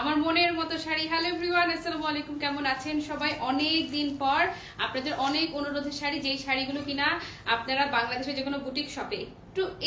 আমার মনের মতো শাড়ি। হ্যালো এভরিওয়ান, আসসালামু আলাইকুম। কেমন আছেন সবাই? অনেক দিন পর আপনাদের অনেক অনুরোধের শাড়ি, যেই শাড়িগুলো কিনা আপনারা বাংলাদেশের যে কোনো বুটিক শপে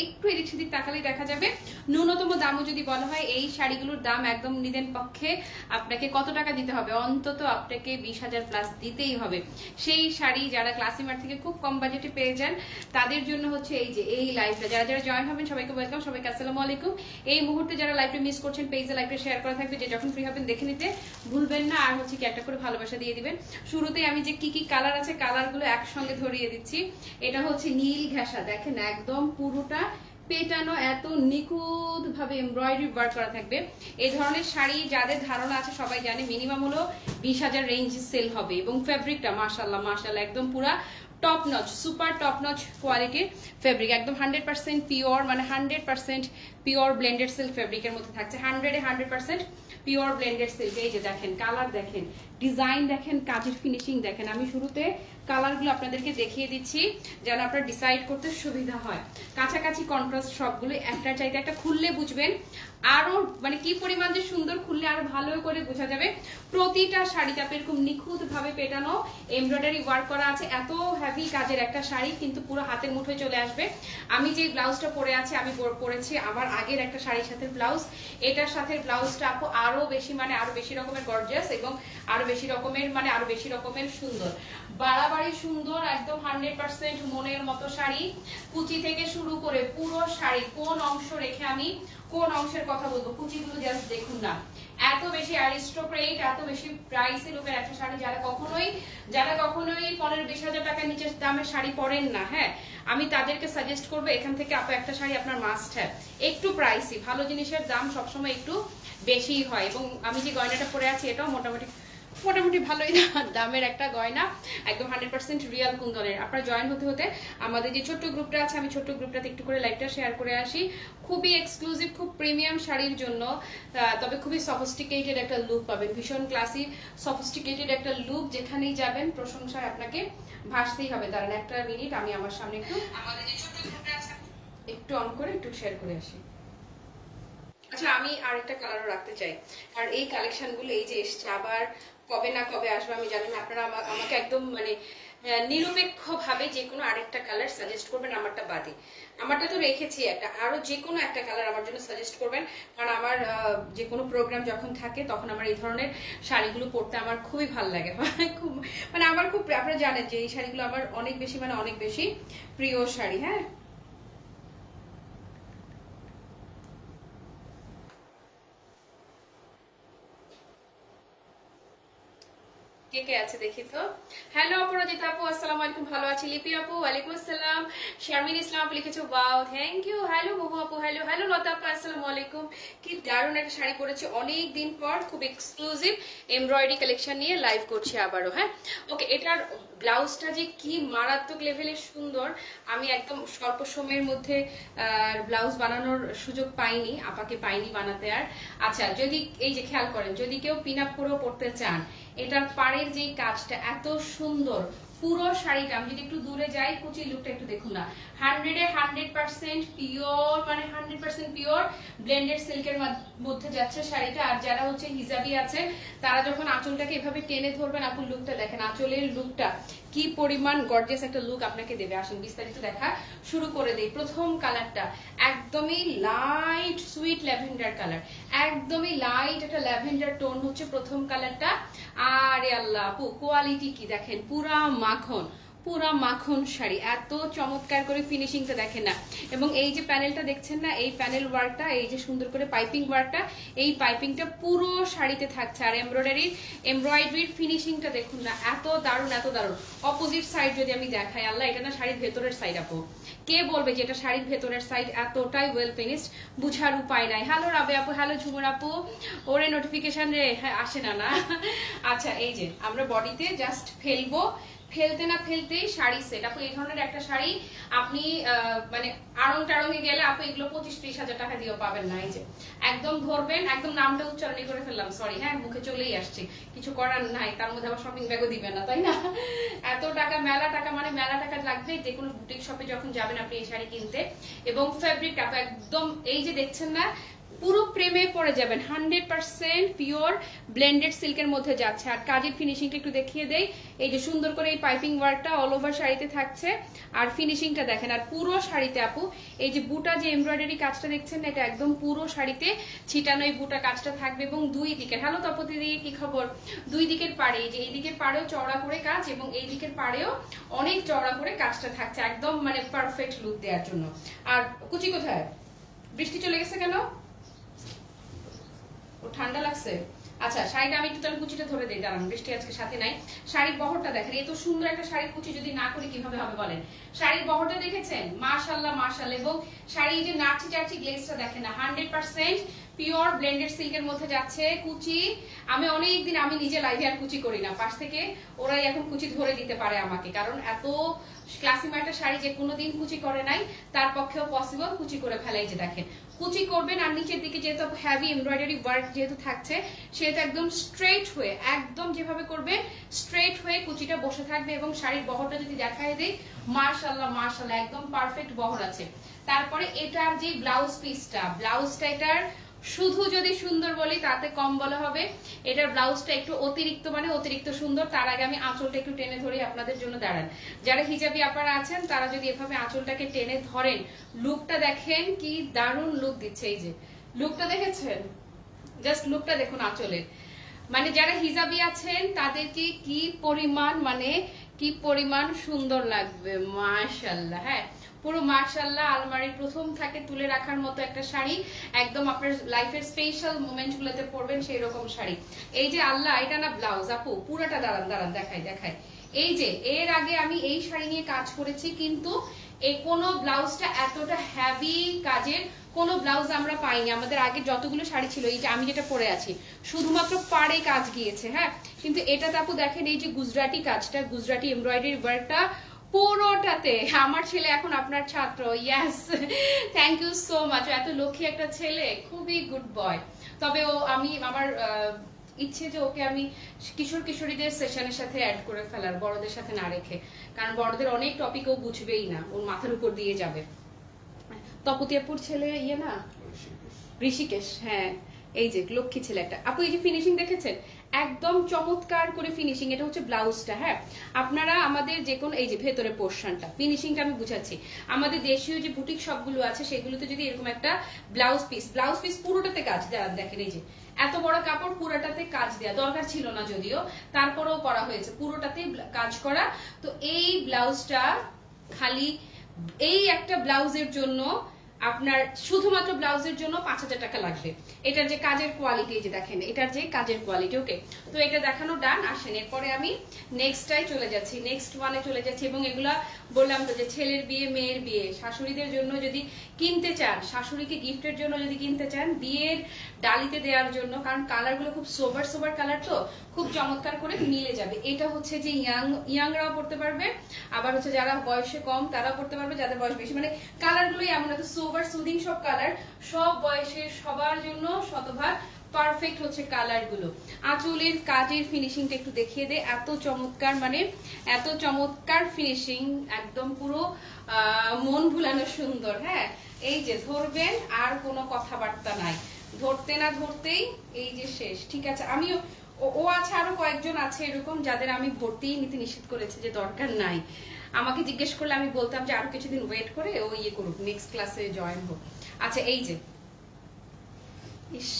একটু এদিক সেদিক তাকালেই দেখা যাবে। ন্যূনতম দামও যদি বলা হয়, এই শাড়িগুলোর দাম একদম নিদেন পক্ষে আপনাকে কত টাকা দিতে হবে? অন্তত আপনাকে 20,000 প্লাস দিতেই হবে। সেই শাড়ি যারা ক্লাসিমার থেকে খুব কম বাজেটে পেয়ে যান, তাদের জন্য হচ্ছে এই যে এই লাইভটা। যারা যারা জয়েন হবেন সবাইকে ওয়েলকাম, সবাইকে আসসালামু আলাইকুম। এই মুহূর্তে যারা লাইভটা মিস করছেন, পেজে লাইভটা শেয়ার করা থাকবে, যে যখন ফ্রি হবেন দেখে নিতে ভুলবেন না। আর হচ্ছে কি একটা করে ভালোবাসা দিয়ে দিবেন। শুরুতেই আমি যে কি কি কালার আছে, কালারগুলো একসঙ্গে ধরিয়ে দিচ্ছি। এটা হচ্ছে নীল ঘাসা, দেখেন একদম পুরোটা পেটানো, এত নিখুঁত ভাবে এমব্রয়ডারি ওয়ার্ক করা থাকবে। এই ধরনের শাড়ি যাদের ধারণা আছে সবাই জানে মিনিমাম হলো 20,000 রেঞ্জ সেল হবে। এবং ফেব্রিকটা মাশাআল্লাহ মাশাআল্লাহ একদম পুরা top notch, super top notch কোয়ালিটির ফেব্রিক, একদম 100% পিওর, মানে 100% পিওর ব্লেন্ডেড সিল্ক ফেব্রিকের মধ্যে থাকছে। 100% পিওর ব্লেন্ডেড সিল্ক। এই যে দেখেন কালার, দেখেন ডিজাইন, দেখেন কাজের ফিনিশিং দেখেন। আমি শুরুতে কালারগুলো আপনাদেরকে দেখিয়ে দিচ্ছি যেন আপনারা ডিসাইড করতে সুবিধা হয়। কাছাকাছি কন্ট্রাস্ট সবগুলো, একটার চাইতে একটা খুললে বুঝবেন আরো মানে কি পরিমাণ যে সুন্দর, খুললে আরো ভালো করে বোঝা যাবে। প্রতিটা শাড়িতে এরকম নিখুঁত ভাবে পেটানো এমব্রয়ডারি ওয়ার্ক করা আছে। এত হেভি কাজের একটা শাড়ি কিন্তু পুরো হাতের মুঠোয় চলে আসবে। আমি যে ব্লাউজটা পরে আছি, আমি পরেছি আমার আগের একটা শাড়ির সাথে ব্লাউজ। এটার সাথে ব্লাউজটা আপু আরো বেশি, মানে আরো বেশি রকমের গর্জিয়াস এবং আরো বেশি রকমের, মানে আরো বেশি রকমের সুন্দর, বাড়াবাড়ি সুন্দর, একদম 100% মনের মতো শাড়ি। কুচি থেকে শুরু করে পুরো শাড়ি, কোন অংশ রেখে আমি কোন অংশের কথা বলবো, কুচিগুলো জাস্ট দেখুন না। এত বেশি অ্যারিস্টোক্রেট, এত বেশি প্রাইসে লোকের একটা শাড়ি, যারা কখনোই 15-20,000 টাকার নিচে দামের শাড়ি পরেন না, হ্যাঁ আমি তাদেরকে সাজেস্ট করবো এখান থেকে আপু একটা শাড়ি আপনার মাস্ট হ্যাভ। একটু প্রাইসি, ভালো জিনিসের দাম সবসময় একটু বেশি হয়। এবং আমি যে গয়নাটা পরে আছি এটাও মোটামুটি ভালোই দামের একটা গয়না, একদম 100% রিয়াল কুন্দনের। আপনারা জয়েন হতে হতে আমাদের যে ছোট্ট গ্রুপটা আছে, আমি ছোট্ট গ্রুপটাতে একটু করে লাইভটা শেয়ার করে আসি। খুবই এক্সক্লুসিভ, খুব প্রিমিয়াম শাড়ির জন্য, তবে খুবই সফিস্টিকেটেড একটা লুক পাবেন, ভীষণ ক্লাসি সফিস্টিকেটেড একটা লুক। যেখানেই যাবেন প্রশংসায় আপনাকে ভাসতেই হবে। দাঁড়ান একটা মিনিট, আমি আমার সামনে একটু আমাদের যে ছোট্ট গ্রুপটা আছে একটু অন করে একটু শেয়ার করে আসি। আচ্ছা, আমি আরেকটা কালারও রাখতে চাই, কারণ এই কালেকশন গুলো এই যে এসছে, আবার কবে না কবে আসবে আমি জানি না। আপনারা আমাকে একদম মানে নিরপেক্ষ ভাবে যে কোনো আরেকটা কালার সাজেস্ট করবেন, আমারটা বাদে। আমারটা তো রেখেছি একটা, আরো যে কোনো একটা কালার আমার জন্য সাজেস্ট করবেন, কারণ আমার যে কোনো প্রোগ্রাম যখন থাকে তখন আমার এই ধরনের শাড়িগুলো পরতে আমার খুবই ভালো লাগে। খুব মানে আমার খুব, আপনারা জানেন যে এই শাড়িগুলো আমার অনেক বেশি, মানে অনেক বেশি প্রিয় শাড়ি। হ্যাঁ, কে কে আছে দেখি তো। হ্যালো অপরাজিতা আপু, আসসালামু আলাইকুম। ভালো আছি। লিপি আপু, ওয়ালাইকুম আসসালাম। শারমিন ইসলাম আপু লিখেছো ওয়াও, থ্যাংক ইউ। হ্যালো মহু আপু, হ্যালো হ্যালো লতা আপু, আসসালামু আলাইকুম। কি দারুণ একটা শাড়ি পরেছি অনেক দিন পর, খুব এক্সক্লুসিভ এমব্রয়ডারি কালেকশন নিয়ে লাইভ করছি আবারও। হ্যাঁ ওকে, এটার ব্লাউজটা যে কি মারাত্মক লেভেলের সুন্দর, আমি একদম স্বল্প সময়ের মধ্যে ব্লাউজ বানানোর সুযোগ পাইনি, আপাকে পাইনি বানাতে। আর আচ্ছা, যদি এই যে খেয়াল করেন, যদি কেউ পিন আপ করেও পড়তে চান, এটার পাড়ের যে কাজটা এত সুন্দর, পুরো শাড়িটা আমি যদি একটু দূরে যাই, কুচির লুকটা একটু দেখুন না। 100% পিওর, মানে 100% পিওর ব্লেন্ডেড সিল্কের মধ্যে যাচ্ছে শাড়িটা। আর যারা হচ্ছে হিজাবি আছে, তারা যখন আঁচলটাকে এভাবে টেনে ধরবেন, আপুর লুকটা দেখেন, আঁচলের লুকটা কি পরিমাণ গর্জিয়াস একটা লুক আপনাকে দেবে। আসুন বিস্তারিত দেখা শুরু করে দেই। প্রথম কালারটা একদমই লাইট সুইট ল্যাভেন্ডার কালার, একদমই লাইট একটা ল্যাভেন্ডার টোন হচ্ছে প্রথম কালারটা। আরে আল্লাহ আপু, কোয়ালিটি কি দেখেন, পুরা মাখন, পুরা মাখন শাড়ি, এত চমৎকার করে ফিনিশিংটা দেখেন না। এবং এই যে প্যানেলটা দেখছেন না, এই প্যানেল ওয়ার্কটা, এই যে সুন্দর করে পাইপিং ওয়ার্কটা, এই পাইপিংটা পুরো শাড়িতে থাকছে। আর এমব্রয়ডারির ফিনিশিংটা দেখুন না, এত দারুণ, এত দারুণ। অপোজিট সাইড যদি আমি দেখাই, আল্লাহ এটা না শাড়ির ভেতরের সাইড আপু, কে বলবে যে এটা শাড়ির ভেতরের সাইড এতটাই ওয়েল ফিনিশড, বুঝার উপায় নাই। হ্যালো রাবে আপু, হ্যালো ঝুমুর আপু, ওরে নোটিফিকেশন রে আসে না না। আচ্ছা, এই যে আমরা বডিতে জাস্ট ফেলবো, ফেলতে না ফেলতেই শাড়ি সেট। আপু এই ধরনের একটা শাড়ি আপনি মানে আড়ং টাড়ঙে গেলে আপু এগুলো 25-30 হাজার টাকা দিয়েও পাবেন না। এই যে একদম ধরবেন, একদম নামটা উচ্চারণ করে ফেললাম, সরি, হ্যাঁ মুখে চলেই আসছে, কিছু করার নাই। তার মধ্যে আবার শপিং ব্যাগও দিবেন না, তাই না? এত টাকা, মেলা টাকা, মানে মেলা টাকা লাগবে যে কোনো বুটিক শপে যখন যাবেন আপনি এই শাড়ি কিনতে। এবং ফেব্রিকটা একদম এই যে দেখছেন না, পুরো প্রেমে পড়ে যাবেন। 100% পিওর ব্লেন্ডেড সিল্কের মধ্যে যাচ্ছে। আর কাজের ফিনিশিংটা একটু দেখিয়ে দেই। এই যে সুন্দর করে এই পাইপিং ওয়ার্কটা অল ওভার শাড়িতে থাকছে, আর ফিনিশিংটা দেখেন। আর পুরো শাড়িতে আপু এই যে বুটা যে এমব্রয়ডারি কাজটা দেখছেন, এটা একদম পুরো শাড়িতে ছিটানো এই বুটা কাজটা থাকবে। এবং দুই দিকের, হ্যালো তপতি দিয়ে কি খবর, দুই দিকের পাড়ে, এই যে এই দিকের পাড়েও চওড়া করে কাজ এবং এই দিকের পাড়েও অনেক চওড়া করে কাজটা থাকছে, একদম মানে পারফেক্ট লুক দেওয়ার জন্য। আর কুচি কোথায়? বৃষ্টি চলে গেছে কেন? ও ঠান্ডা লাগছে। আচ্ছা শাড়িটা আমি একটু তাহলে কুচিটা ধরে দিই, দাঁড়ান, বৃষ্টি আজকে সাথে নাই। শাড়ির বহরটা দেখেন, এত সুন্দর একটা শাড়ির কুচি যদি না করি কিভাবে হবে বলেন। শাড়ির বহরটা দেখেছেন, মাশাআল্লাহ মাশাআল্লাহ। এবং শাড়ি যে নাচি চাচি গ্লেজটা দেখেন না, 100% পিওর ব্লেন্ডেড সিল্কের মধ্যে যাচ্ছে। কুচি আমি অনেকদিন, আমি নিজে লাইভে আর কুচি করি না, পাশ থেকে ওরাই এখন কুচি ধরে দিতে পারে আমাকে, কারণ এত ক্লাসিক একটা শাড়ি যে কোনোদিন কুচি করে নাই, তার পক্ষেও পসিবল কুচি করে ফেলাই। যে দেখেন কুচি করবেন, আর নিচের দিকে যেহেতু হেভি এমব্রয়ডারি ওয়ার্ক যেহেতু থাকছে, সেটা একদম স্ট্রেট হয়ে, একদম যেভাবে করবে স্ট্রেট হয়ে কুচিটা বসে থাকবে। এবং শাড়ির বহরটা যদি দেখায় দেই, মাশাআল্লাহ মাশাআল্লাহ একদম পারফেক্ট বহর আছে। তারপরে এটার যে ব্লাউজ পিসটা, ব্লাউজটা এটার শুধু যদি সুন্দর বলি তাতে কম বলা হবে। এটার ব্লাউজটা একটু অতিরিক্ত, মানে অতিরিক্ত সুন্দর। তার আগে আমি আঁচলটা একটু টেনে ধরি আপনাদের জন্য, দাঁড়ান। যারা হিজাবি আপনারা আছেন তারা যদি এভাবে আঁচলটাকে টেনে ধরেন, লুকটা দেখেন কি দারুণ লুক দিচ্ছে। এই যে লুকটা দেখেছেন, জাস্ট লুকটা দেখুন আঁচলের। মানে যারা হিজাবি আছেন তাদেরকে কি পরিমাণ, মানে কি পরিমাণ সুন্দর লাগবে, মাশাআল্লাহ। হ্যাঁ পুরো মাশাআল্লাহ, আলমারির প্রথম থাকে তুলে রাখার মতো একটা শাড়ি, একদম আপনার লাইফের স্পেশাল মোমেন্ট গুলোতে পরবেন সেই রকম শাড়ি। এই যে আল্লাহ, এটা না ব্লাউজ আপু, পুরোটা দাঁড়ান দাঁড়ান দেখাই দেখাই। এই যে এর আগে আমি এই শাড়ি নিয়ে কাজ করেছি, কিন্তু কোনো ব্লাউজটা এতটা হেভি কাজের কোনো ব্লাউজ আমরা পাইনি। আমাদের আগে যতগুলো শাড়ি ছিল, এই যে আমি যেটা পরে আছি, শুধুমাত্র পাড়ে কাজ গিয়েছে। হ্যাঁ কিন্তু এটা আপু দেখেন, এই যে গুজরাটি কাজটা, গুজরাটি এমব্রয়ডারি ওয়ার্কটা পুরোটাতে। আমার ছেলে এখন আপনার ছাত্র, yes thank you so much. এত লক্ষ্মী একটা ছেলে, খুবই গুড বয়। তবে ও, আমি আমার ইচ্ছে যে ওকে আমি কিশোর কিশোরীদের সেশনের সাথে অ্যাড করে ফেলার, বড়দের সাথে না রেখে, কারণ বড়দের অনেক টপিক ও বুঝবেই না, ওর মাথার উপর দিয়ে যাবে। তপতিয়াপুর ছেলে ইয়ে না, ঋষিকেশ, হ্যাঁ এই যে লক্ষ্মী ছেলে একটা। আপু এই যে ফিনিশিং দেখেছেন, একদম চমৎকার করে ফিনিশিং। এটা হচ্ছে ব্লাউজটা। হ্যাঁ আপনারা আমাদের যে কোনো, এই যে ভেতরে পোর্শনটা, ফিনিশিংটা আমি বুঝাচ্ছি। আমাদের দেশীয় যে বুটিক সবগুলো আছে সেগুলোতে যদি এরকম একটা ব্লাউজ পিস পুরোটাতে কাজ দেওয়া, দেখেন এই যে এত বড় কাপড় পুরোটাতে কাজ দেওয়া দরকার ছিল না যদিও, তারপরেও করা হয়েছে, পুরোটাতে কাজ করা। তো এই ব্লাউজটা খালি এই একটা ব্লাউজের জন্য আপনার, শুধুমাত্র ব্লাউজের জন্য 5000 টাকা লাগবে। এটার যে কাজের কোয়ালিটি, এই যে দেখেন এটার যে কাজের কোয়ালিটি। ওকে তো এটা দেখানো ডান। আসেন এরপরে আমি নেক্সটটাই চলে যাচ্ছি, নেক্সট ওয়ানে চলে যাচ্ছি। এবং এগুলা বললাম তো যে ছেলের বিয়ে, মেয়ের বিয়ে, শাশুড়িদের জন্য যদি কিনতে চান, শাশুড়িকে গিফটের জন্য যদি কিনতে চান, বিয়ের ডালিতে দেওয়ার জন্য, কারণ কালারগুলো খুব সোবার সোবার কালার, তো খুব চমৎকার করে মিলে যাবে। এটা হচ্ছে যে ইয়াংরাও পড়তে পারবে, আবার হচ্ছে যারা বয়সে কম তারাও পড়তে পারবে, যাদের বয়স বেশি, মানে কালারগুলোই এমন এত সোবার সুদিং সব কালার, সব বয়সের সবার জন্য শতভাগ পারফেক্ট হচ্ছে কালার গুলো। আঁচলের কাজের ফিনিশিংটা একটু দেখিয়ে দে, এত চমৎকার, মানে এত চমৎকার ফিনিশিং, একদম পুরো মন ভুলানো সুন্দর। হ্যাঁ এই যে ধরবেন, আর কোনো কথাবার্তা নাই, ধরতে না ধরতেই এই যে শেষ। ঠিক আছে, আমিও ও আছে, আরো কয়েকজন আছে এরকম যাদের আমি ভর্তি নিতে নিষেধ করেছি, যে দরকার নাই। আমাকে জিজ্ঞেস করলে আমি বলতাম যে আরো কিছুদিন ওয়েট করে ও ইয়ে করুক, নেক্সট ক্লাসে জয়েন হোক। আচ্ছা এই যে ইস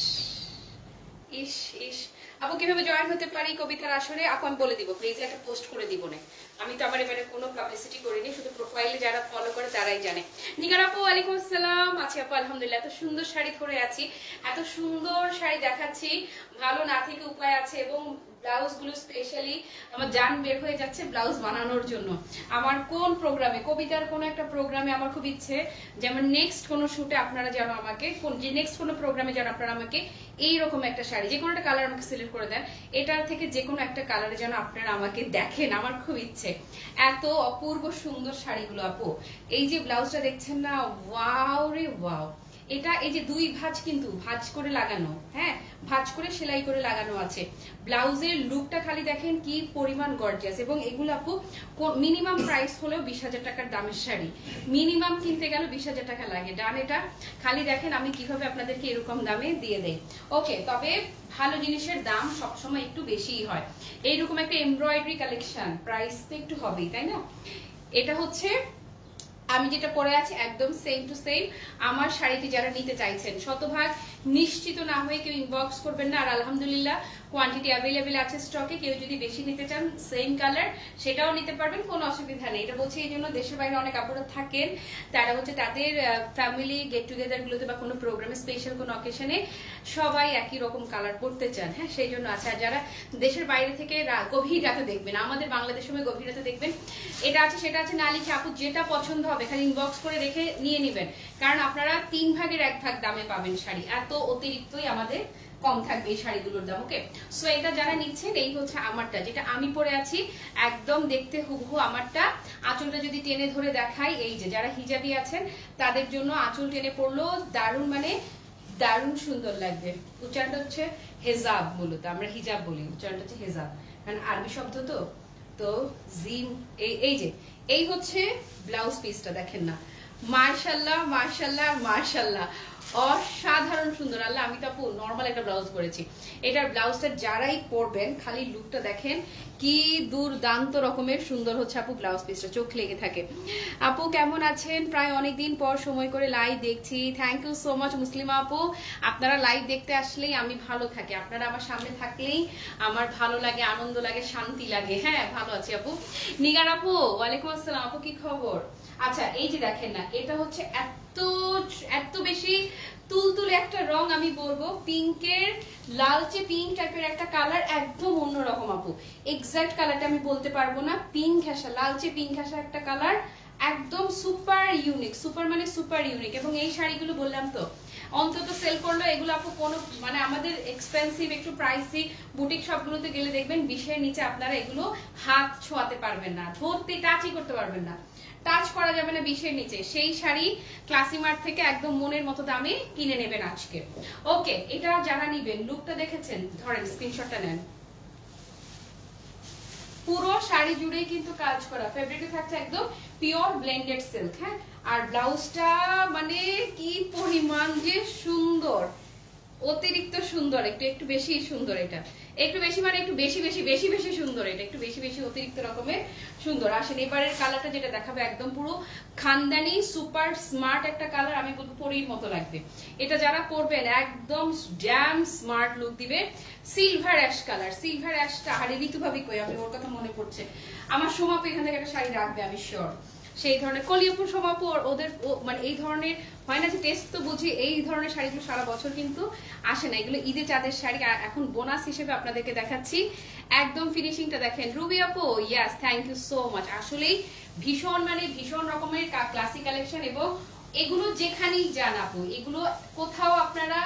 ইস ইস, আপু কিভাবে জয়েন হতে পারি কবিতার আসরে? আপু আমি বলে দিব, প্লিজ একটা পোস্ট করে দিব না, আমি তো আমার এবারে কোনো পাবলিসিটি করিনি, শুধু প্রোফাইলে যারা ফলো করে তারাই জানে। নিগার আপু ওয়ালাইকুম আসসালাম। আছি আপু আলহামদুলিল্লাহ, এত সুন্দর শাড়ি ধরে আছি, এত সুন্দর শাড়ি দেখাচ্ছি, ভালো না থেকে উপায় আছে। এবং ব্লাউজ গুলো স্পেশালি আমার জান বের হয়ে যাচ্ছে ব্লাউজ বানানোর জন্য। আমার কোন প্রোগ্রামে, কবিতার কোন একটা প্রোগ্রামে আমার খুব ইচ্ছে, যেমন নেক্সট কোন শুটে আপনারা যেন আমাকে, যে নেক্সট কোন প্রোগ্রামে যেন আপনারা আমাকে এইরকম একটা শাড়ি, যে কোনো একটা কালার আমাকে সিলেক্ট করে দেন, এটার থেকে যে কোনো একটা কালারে যেন আপনারা আমাকে দেখেন, আমার খুব ইচ্ছে। এত অপূর্ব সুন্দর শাড়িগুলো আপু। এই যে ব্লাউজটা দেখছেন না, ওয়াও রে ওয়াও, এটা এই যে দুই ভাঁজ কিন্তু ভাঁজ করে লাগানো, হ্যাঁ ভাঁজ করে সেলাই করে লাগানো আছে। ব্লাউজের লুকটা খালি দেখেন কি পরিমাণ গর্জিয়াস। এবং এগুলো আপু মিনিমাম প্রাইস হলেও 20,000 টাকার দামের শাড়ি, মিনিমাম কিনতে গেলে 20,000 টাকা লাগে। ডান, এটা খালি দেখেন আমি কিভাবে আপনাদেরকে এরকম দামে দিয়ে দেই। ওকে, তবে ভালো জিনিসের দাম সবসময় একটু বেশিই হয়। এইরকম একটা এমব্রয়ডারি কালেকশন প্রাইস তো একটু হবেই, তাই না? এটা হচ্ছে আমি যেটা পরে আছি একদম সেম টু সেম। আমার শাড়িটি যারা নিতে চাইছেন শতভাগ নিশ্চিত না হয়ে কেউ ইনবক্স করবেন না। আর আলহামদুলিল্লাহ কোয়ান্টিটি অ্যাভেলেবেল আছে স্টকে। কেউ যদি বেশি নিতে চান সেম কালার সেটাও নিতে পারবেন, কোনো অসুবিধা নেই। এটা বলছি এই জন্য দেশের বাইরে অনেক আপুরা থাকেন, তারা হচ্ছে তাদের ফ্যামিলি গেট টুগেদার গুলোতে বা কোনো প্রোগ্রামে স্পেশাল কোনো অকেশনে সবাই একই রকম কালার পরতে চান, হ্যাঁ সেই জন্য আছে। আর যারা দেশের বাইরে থেকে গভীর রাতে দেখবেন, আমাদের বাংলাদেশের সময় গভীর রাতে দেখবেন, এটা আছে সেটা আছে না লিখে আপু যেটা পছন্দ হবে খালি ইনবক্স করে রেখে নিয়ে নেবেন। কারণ আপনারা 3 ভাগের 1 ভাগ দামে পাবেন শাড়ি, এত অতিরিক্তই আমাদের কম থাকবে এই শাড়িগুলোর দাম। ওকে, সো এটা যারা নিচ্ছেন এই হচ্ছে আমারটা যেটা আমি পরে আছি, একদম দেখতে হুবহু আমারটা। আঁচলটা যদি টেনে ধরে দেখাই, এই যে যারা হিজাবি আছেন তাদের জন্য আঁচল টেনে পড়লেও দারুণ মানে দারুণ সুন্দর লাগবে। উচ্চারণটা হচ্ছে হেজাব, মূলত আমরা হিজাব বলি, উচ্চারণটা হচ্ছে হেজাব কারণ আরবি শব্দ তো। তো জিম এই যে এই হচ্ছে ব্লাউজ পিসটা, দেখেন না মাশাআল্লাহ মাশাআল্লাহ মাশাআল্লাহ, অসাধারণ সুন্দর। আল্লাহ, আমি তো আপু নর্মাল একটা ব্লাউজ পরেছি, এটার ব্লাউজটা যারাই পরবেন খালি লুকটা দেখেন কি দুর্দান্ত রকমের সুন্দর হচ্ছে আপু ব্লাউজ পিসটা, চোখ লেগে থাকে। আপু কেমন আছেন? প্রায় অনেকদিন পর সময় করে লাইভ দেখছি। থ্যাংক ইউ সো মাচ মুসলিমা আপু, আপনারা লাইভ দেখতে আসলেই আমি ভালো থাকি, আপনারা আমার সামনে থাকলেই আমার ভালো লাগে, আনন্দ লাগে, শান্তি লাগে। হ্যাঁ ভালো আছি আপু। নিগার আপু ওয়ালাইকুম আসসালাম, আপু কি খবর? আচ্ছা এই যে দেখেন না, এটা হচ্ছে এত বেশি তুলতুলে একটা রং, আমি বলবো পিঙ্কের লালচে পিঙ্ক টাইপের একটা কালার, একদম অন্যরকম আপু। এক্সাক্ট কালারটা আমি বলতে পারবো না, পিঙ্ক ঘাসা লালচে পিঙ্ক ঘাসা একটা কালার, একদম সুপার ইউনিক, সুপার মানে সুপার ইউনিক। এবং এই শাড়িগুলো বললাম তো অন্তত সেল করলো এগুলো আপু কোনো মানে আমাদের এক্সপেন্সিভ একটু প্রাইসি বুটিক শপগুলোতে গেলে দেখবেন 20-এর নিচে আপনারা এগুলো হাত ছোঁয়াতে পারবেন না, ধরতে টাচই করতে পারবেন না, টাচ করা যাবে না 20-এর নিচে। সেই শাড়ি ক্লাসি মার্ট থেকে একদম মনের মতো দামে কিনে নেবেন আজকে। ওকে, এটা যারা নিবেন লুকটা দেখেছেন, ধরেন স্ক্রিনশটটা নেন। পুরো শাড়ি জুড়েই কিন্তু কাজ করা, ফেব্রিকটা থাকছে একদম পিওর ব্লেন্ডেড সিল্ক। হ্যাঁ, আর ব্লাউজটা মানে কি পরিমাণ যে সুন্দর, অতিরিক্ত সুন্দর, একটু বেশি সুন্দর। এটা একটু বেশি মানে একটু বেশি সুন্দর, এটা একটু বেশি অতিরিক্ত রকমের সুন্দর। আসেন এবারের কালারটা যেটা দেখাবে একদম পুরো খানদানি সুপার স্মার্ট একটা কালার, আমি বলবো পরীর মতো লাগবে। এটা যারা পরবেন একদম ড্যাম স্মার্ট লুক দিবে। সিলভার অ্যাশ কালার, সিলভার অ্যাশটা আর ঋতু ভাবি কই, আমি ওর কথা মনে পড়ছে, আমার সোমাপু এখান থেকে একটা শাড়ি রাখবে আমি শিওর। সেই ধরনের কলিয়াপুর সোমাপু ওদের মানে এই ধরনের হয় না যে টেস্ট তো বুঝি, এই ধরনের শাড়িগুলো সারা বছর কিন্তু আসে না, এগুলো ঈদে চাঁদের শাড়ি। এখন বোনাস হিসেবে আপনাদেরকে দেখাচ্ছি, একদম ফিনিশিংটা দেখেন। রুবি আপু ইয়াস, থ্যাংক ইউ সো মাচ। আসলেই ভীষণ মানে ভীষণ রকমের ক্লাসিক কালেকশন, এবং এগুলো যেখানেই যান আপু, এগুলো কোথাও আপনারা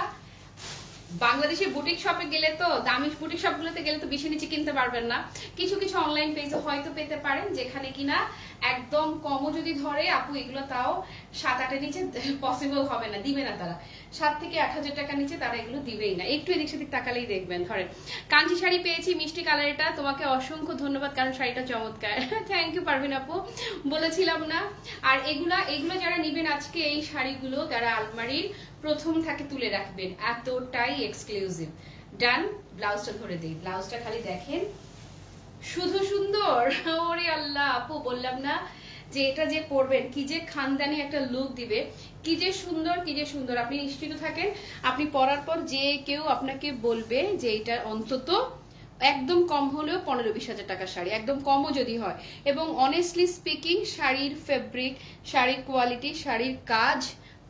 বাংলাদেশের বুটিক শপে গেলে তো, দামি বুটিক শপগুলোতে গেলে তো 20-এর নিচে কিনতে পারবেন না। কিছু কিছু অনলাইন পেজে হয়তো পেতে পারেন যেখানে কিনা একদম কমও যদি ধরে আপু, এগুলো তাও 7-8-এর নিচে পসিবল হবে না, দিবে না তারা। 7 থেকে 8,000 টাকার নিচে তারা এগুলো দিবেই না। একটু এদিক সেদিক তাকালেই দেখবেন। ধরেন কাঞ্চি শাড়ি পেয়েছি মিষ্টি কালারটা, তোমাকে অসংখ্য ধন্যবাদ কারণ শাড়িটা চমৎকার। থ্যাংক ইউ পারভিন আপু, বলেছিলাম না। আর এগুলো যারা নিবেন আজকে এই শাড়িগুলো, তারা আলমারির প্রথম থাকে তুলে রাখবেন, এতটাই এক্সক্লুসিভ। ডান, ব্লাউজটা ধরে দিই, ব্লাউজটা খালি দেখেন শুধু সুন্দর। ওরে আল্লাহ আপু, বললাম না যে এটা যে পরবেন কি যে খানদানি একটা লুক দিবে, কি যে সুন্দর কি যে সুন্দর। আপনি নিশ্চিত থাকেন, আপনি পরার পর যে কেউ আপনাকে বলবে যে এটা অন্তত একদম কম হলেও 15-20 হাজার টাকার শাড়ি, একদম কমও যদি হয়। এবং অনেস্টলি স্পিকিং শাড়ির ফেব্রিক, শাড়ির কোয়ালিটি, শাড়ির কাজ,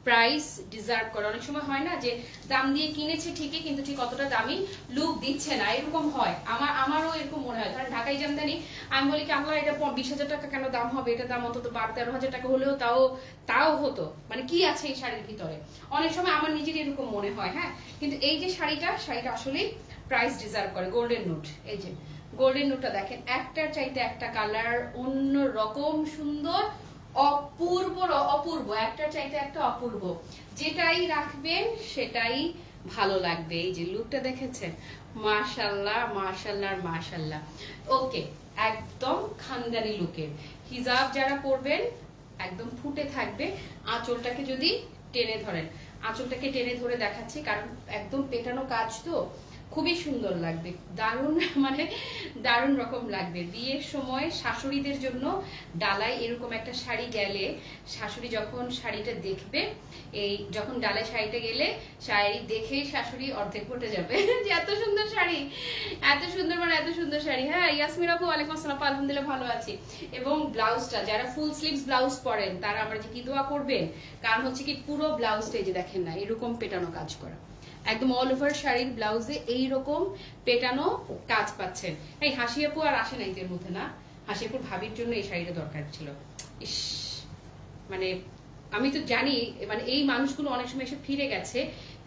প্রাইস ডিজার্ভ করে। অনেক সময় হয় না যে দাম দিয়ে কিনেছে ঠিকই কিন্তু ঠিক অতটা দামি লুক দিচ্ছে না, এরকম হয়। আমারও এরকম মনে হয়। কারণ ঢাকাই জামদানি আমি বলি কি আমরা এটা 20,000 টাকা কেন দাম হবে, এটা দাম অন্তত 12-13 হাজার টাকা হলেও তাও হতো, মানে কি আছে এই শাড়ির ভিতরে, অনেক সময় আমার নিজের এরকম মনে হয়। হ্যাঁ, কিন্তু এই যে শাড়িটা আসলে প্রাইস ডিজার্ভ করে। গোল্ডেন নুট, এই যে গোল্ডেন নুটটা দেখেন, একটার চাইতে একটা কালার অন্য রকম সুন্দর, অপূর্ব অপূর্ব, একটার চাইতে একটা অপূর্ব। যেটাই রাখবেন সেটাই ভালো লাগবে। এই যে লুকটা দেখেছেন, মাশাআল্লাহ মাশাআল্লাহ মাশাআল্লাহ। ওকে, একদম খানদানি লুকের হিজাব যারা পরবেন একদম ফুটে থাকবে। আঁচলটাকে যদি টেনে ধরেন, আঁচলটাকে টেনে ধরে দেখাচ্ছি কারণ একদম পেটানো কাজ তো খুবই সুন্দর লাগবে, দারুণ মানে দারুণ রকম লাগবে। বিয়ের সময় শাশুড়িদের জন্য ডালায় এরকম একটা শাড়ি গেলে, শাশুড়ি যখন শাড়িটা দেখবে, এই যখন ডালায় শাড়িটা গেলে শাড়ি দেখেই শাশুড়ি অর্ধেক ঘটে যাবে যে এত সুন্দর শাড়ি, এত সুন্দর মানে এত সুন্দর শাড়ি। হ্যাঁ ইয়াসমিন আপু ওয়ালাইকুম আসসালাম, আলহামদুলিল্লাহ ভালো আছি। এবং ব্লাউজটা যারা ফুল স্লিভস ব্লাউজ পরেন তারা আমরা যে কি দোয়া করবেন, কারণ হচ্ছে কি পুরো ব্লাউজটা এই যে দেখেন না এরকম পেটানো কাজ করা, একদম অল ওভার শাড়ির ব্লাউজে এইরকম পেটানো কাজ পাচ্ছেন। এই হাসি আপু আর আসে না এদের মধ্যে না, হাসি আপুর ভাবির জন্য এই শাড়িটা দরকার ছিল। ইস, মানে আমি তো জানি মানে এই মানুষগুলো অনেক সময় এসে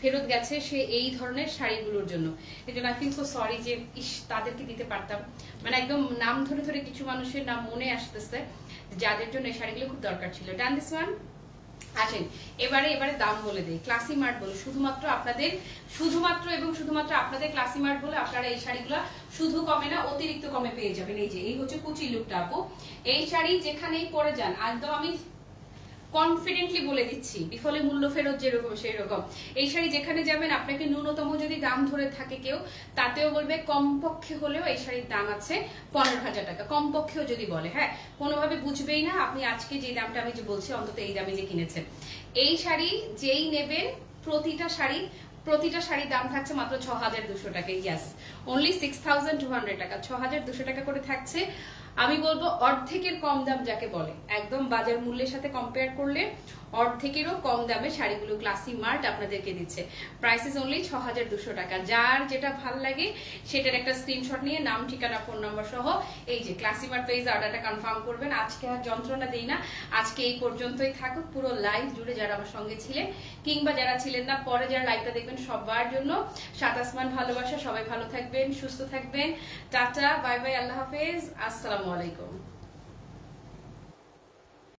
ফেরত গেছে সে এই ধরনের শাড়িগুলোর জন্য। এই জন্য আই ফিল সো সরি যে ইস তাদেরকে দিতে পারতাম। মানে একদম নাম ধরে ধরে কিছু মানুষের নাম মনে আসতেছে যাদের জন্য এই শাড়িগুলো খুব দরকার ছিল। Done this one. আসেন এবারে দাম বলে দেই। ক্লাসি মার্ট বলে শুধুমাত্র আপনাদের ক্লাসি মার্ট বলে আপনারা এই শাড়িগুলো শুধু কমে না অতিরিক্ত কমে পেয়ে যাবেন। এই যে এই হচ্ছে কুচি লুকটা আপু, এই শাড়ি যেখানেই পরে যান একদম আমি কনফিডেন্টলি বলে দিচ্ছি বিফলে মূল্য ফেরত যেরকম সেই রকম। এই শাড়ি যেখানে যাবেন আপনাকে ন্যূনতম যদি দাম ধরে থাকে কেউ, তাতেও বলবে কমপক্ষে হলেও এই শাড়ির দাম আছে 15,000 টাকা, কমপক্ষেও যদি বলে। হ্যাঁ, কোনোভাবে বুঝবেই না আপনি আজকে যে দামটা আমি যে বলছি অন্তত এই দামে যে কিনেছেন। এই শাড়ি যেই নেবেন প্রতিটা শাড়ির দাম থাকছে মাত্র 6,200 টাকা। ইয়াস, অনলি 6,200 টাকা, 6,200 টাকা করে থাকছে। আমি বলবো অর্ধেকের কম দাম যাকে বলে, একদম বাজার মূল্যের সাথে কম্পেয়ার করলে অর্ধেকেরও কম দামে শাড়িগুলো ক্লাসি মার্ট আপনাদেরকে দিচ্ছে। প্রাইস ইজ অনলি 6,200 টাকা। যার যেটা ভাল লাগে সেটার একটা স্ক্রিনশট নিয়ে নাম, ঠিকানা, ফোন নম্বর সহ এই যে ক্লাসি মার্ট পেজে অর্ডারটা কনফার্ম করবেন। আজকে আর যন্ত্রণা দেই না, আজকে এই পর্যন্তই থাকুক। পুরো লাইভ জুড়ে যারা আমার সঙ্গে ছিলেন কিংবা যারা ছিলেন না পরে যারা লাইভটা দেখবেন সবার জন্য সাত আসমান ভালোবাসা। সবাই ভালো থাকবেন, সুস্থ থাকবেন। টাটা, বাই বাই, আল্লাহ হাফেজ, আসসালামু আলাইকুম।